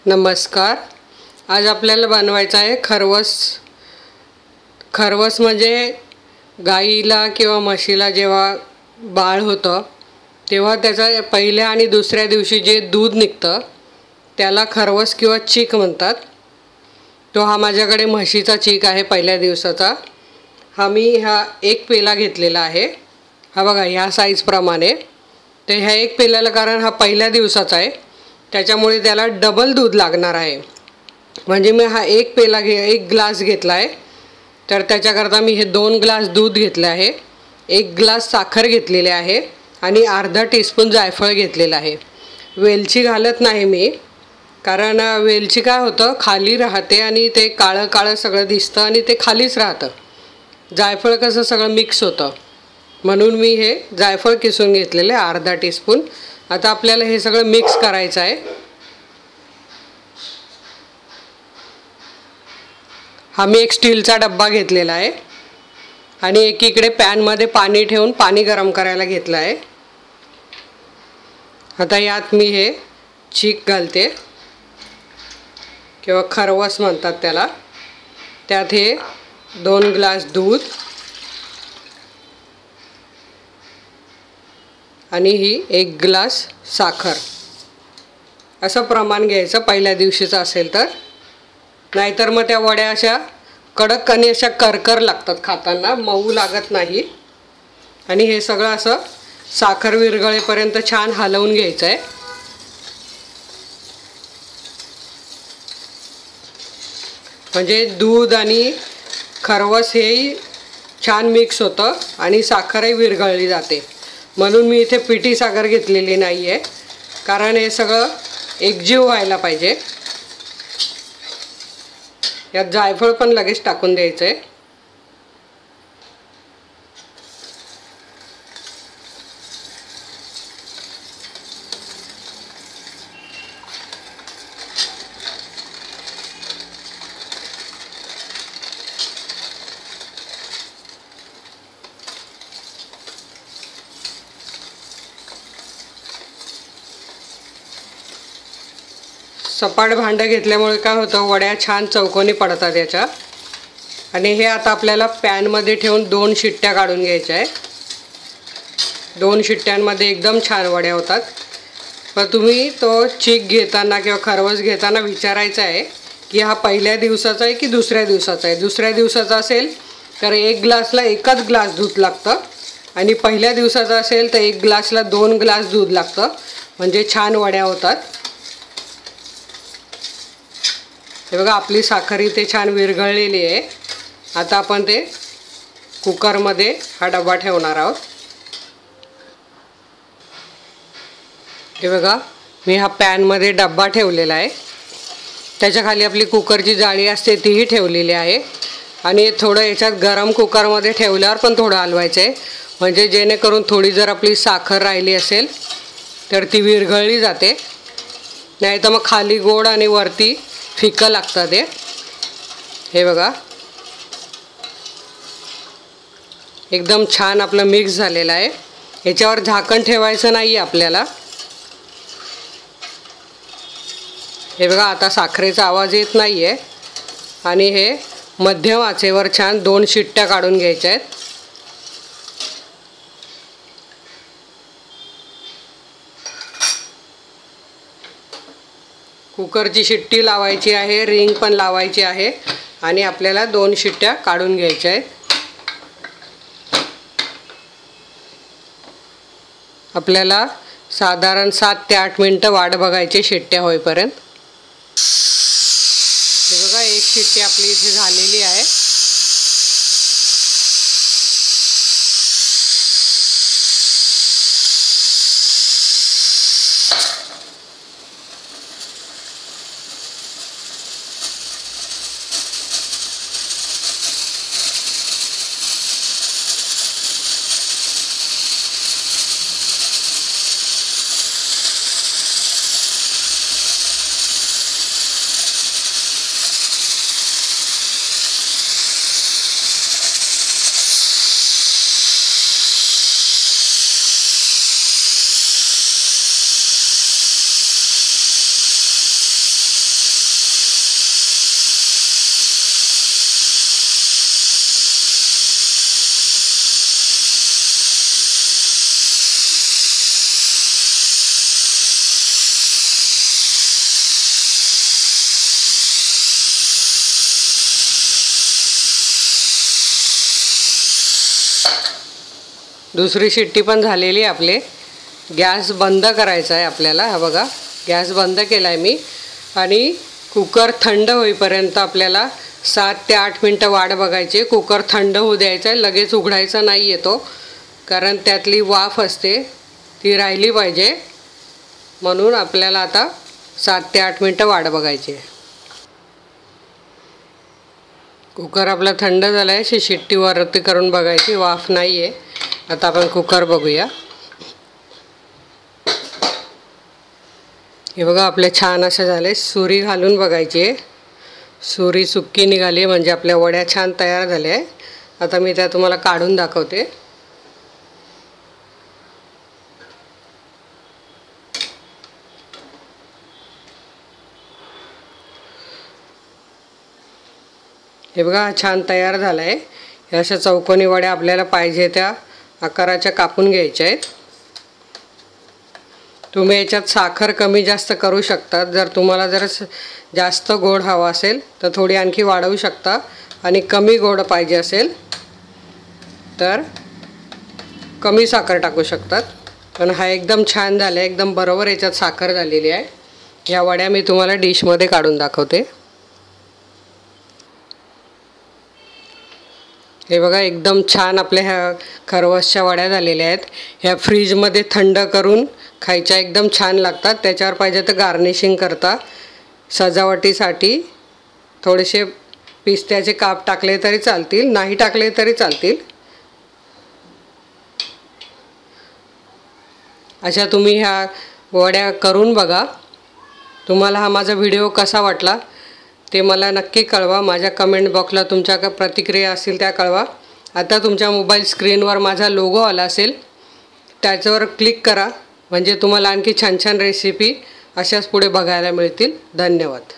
नमस्कार. आज आपल्याला बनवायचं आहे खरवस. खरवस म्हणजे गाईला किंवा म्हशीला जेव्हा बाळ होतं तेव्हा त्याचा पहिल्या आणि दुसऱ्या दिवशी जे दूध निघतं त्याला खरवस किंवा चीक म्हणतात. तो हा माझ्याकडे म्हशीचा चीक आहे पहिल्या दिवसाचा. हा एक पेला घेतलेला आहे. हा बघा ह्या साईजप्रमाणे. तर ह्या एक पेल्याला कारण हा पहिल्या दिवसाचा आहे त्याच्यामुळे त्याला डबल दूध लागणार आहे. म्हणजे मी हा एक ग्लास घेतला आहे तर त्याच्याकरता मी हे 2 ग्लास दूध घेतले आहे, 1 ग्लास साखर घेतलेली आहे आणि अर्धा टीस्पून जायफळ घेतलेला आहे. वेलची घालत नाही मी, कारण वेलची काय होतं खाली राहते आणि ते काळं काळं सगळं दिसतं आणि ते खालीच राहतं. जायफळ कसं सगळं मिक्स होतं म्हणून मी हे जायफळ किसून घेतलेले अर्धा टीस्पून. आता आपल्याला हे सगळं मिक्स करायचं आहे. हा मी एक स्टीलचा डब्बा घेतलेला आहे आणि एकीकडे पॅनमध्ये पाणी ठेवून पाणी गरम करायला घेतलं आहे. आता यात मी हे चीक घालते किंवा खरवस म्हणतात त्याला. त्यात हे 2 ग्लास दूध आणि ही 1 ग्लास साखर असं प्रमाण घ्यायचं पहिल्या दिवशीचं असेल तर. नाहीतर मग त्या वड्या अशा कडक आणि अशा करकर लागतात खाताना, मऊ लागत नाही. आणि हे सगळं असं साखर विरघळेपर्यंत छान हलवून घ्यायचं आहे. म्हणजे दूध आणि खरवस हेही छान मिक्स होतं आणि साखरही विरघळली जाते. म्हणून मी इथे पिठी साखर घेतलेली नाही आहे, कारण हे सगळं एकजीव व्हायला पाहिजे. यात जायफळ पण लगेच टाकून द्यायचं आहे. सपाट भांडं घेतल्यामुळे काय होतं वड्या छान चौकोनी पडतात याच्या. आणि हे आता आपल्याला पॅनमध्ये ठेवून 2 शिट्ट्या काढून घ्यायच्या आहे. 2 शिट्ट्यांमध्ये एकदम छान वड्या होतात. पण तुम्ही तो चीक घेताना किंवा खरवस घेताना विचारायचं आहे की हा पहिल्या दिवसाचा आहे की दुसऱ्या दिवसाचा आहे. दुसऱ्या दिवसाचा असेल तर 1 ग्लासला 1च ग्लास दूध लागतं आणि पहिल्या दिवसाचा असेल तर 1 ग्लासला 2 ग्लास दूध लागतं. म्हणजे छान वड्या होतात. हे बघा आपली साखर इथे छान विरघळलेली आहे. आता आपण ते कुकरमध्ये हा डबा ठेवणार आहोत. हे बघा मी हा पॅनमध्ये डब्बा ठेवलेला आहे. त्याच्या खाली आपली कुकरची जाळी असते तीही ठेवलेली आहे. आणि थोडं याच्यात गरम कुकरमध्ये ठेवल्यावर पण थोडं हलवायचं आहे, म्हणजे जेणेकरून थोडी जर आपली साखर राहिली असेल तर ती विरघळली जाते. नाही तर मग खाली गोड आणि वरती फिकं लागतं ते. हे बघा एकदम छान आपलं मिक्स झालेलं आहे. याच्यावर झाकण ठेवायचं नाही आपल्याला. हे बघा आता साखरेचा आवाज येत नाही आहे आणि हे मध्यम आचेवर छान 2 शिट्ट्या काढून घ्यायच्या आहेत. कुकरची शिट्टी लावायची आहे, रिंग पण लावायची आहे आणि आपल्याला 2 शिट्ट्या काढून घ्यायच्या आहेत. आपल्याला साधारण 7 ते 8 मिनटं वाट बघायची शिट्ट्या होईपर्यंत. हे बघा एक शिट्टी आपली इथे झालेली आहे. दुसरी शिट्टी पण झालेली आहे आपले. गॅस बंद करायचा आहे आपल्याला. हा बघा, गॅस बंद केला आहे मी. आणि कुकर थंड होईपर्यंत आपल्याला 7 ते 8 मिनटं वाट बघायची. कुकर थंड होऊ द्यायचा आहे, लगेच उघडायचा नाही आहे तो, कारण त्यातली वाफ असते ती राहिली पाहिजे. म्हणून आपल्याला आता 7 ते 8 मिनटं वाट बघायची आहे. कुकर आपला थंड झाला आहे. शिट्टी वरती करून बघायची, वाफ नाही आहे. आता आपण कुकर बघूया. हे बघा, आपले छान असे झाले. सुरी घालून बघायची आहे. सुरी सुक्की निघाली म्हणजे आपल्या वड्या छान तयार झाल्या आहे. आता मी त्या तुम्हाला काढून दाखवते. हे बघा, छान तयार झाला आहे. ह्या अशा चौकोनी वड्या आपल्याला पाहिजे त्या आकाराच्या कापून घ्यायच्या आहेत. तुम्ही याच्यात साखर कमी जास्त करू शकता. जर तुम्हाला जर जास्त गोड हवा असेल तर थोडी आणखी वाढवू शकता, आणि कमी गोड पाहिजे असेल तर कमी साखर टाकू शकतात. पण हा एकदम छान झाला आहे, एकदम बरोबर याच्यात साखर झालेली आहे. ह्या वड्या मी तुम्हाला डिशमध्ये काढून दाखवते. हे बघा, एकदम छान आपल्या ह्या खरवसच्या वड्या झालेल्या आहेत. ह्या फ्रीजमध्ये थंड करून खायच्या एकदम छान लागतात. त्याच्यावर पाहिजे तर गार्निशिंग करता सजावटीसाठी थोडेसे पिस्त्याचे काप टाकले तरी चालतील, नाही टाकले तरी चालतील. अशा तुम्ही ह्या वड्या करून बघा. तुम्हाला हा माझा व्हिडिओ कसा वाटला ते मला नक्की कळवा. माझ्या कमेंट बॉक्सला तुमच्या प्रतिक्रिया असतील त्या कळवा. आता तुमच्या मोबाईल स्क्रीनवर माझा लोगो आला असेल, त्याच्यावर क्लिक करा म्हणजे तुम्हाला आणखी छान छान रेसिपी अशाच पुढे बघायला मिळतील. धन्यवाद.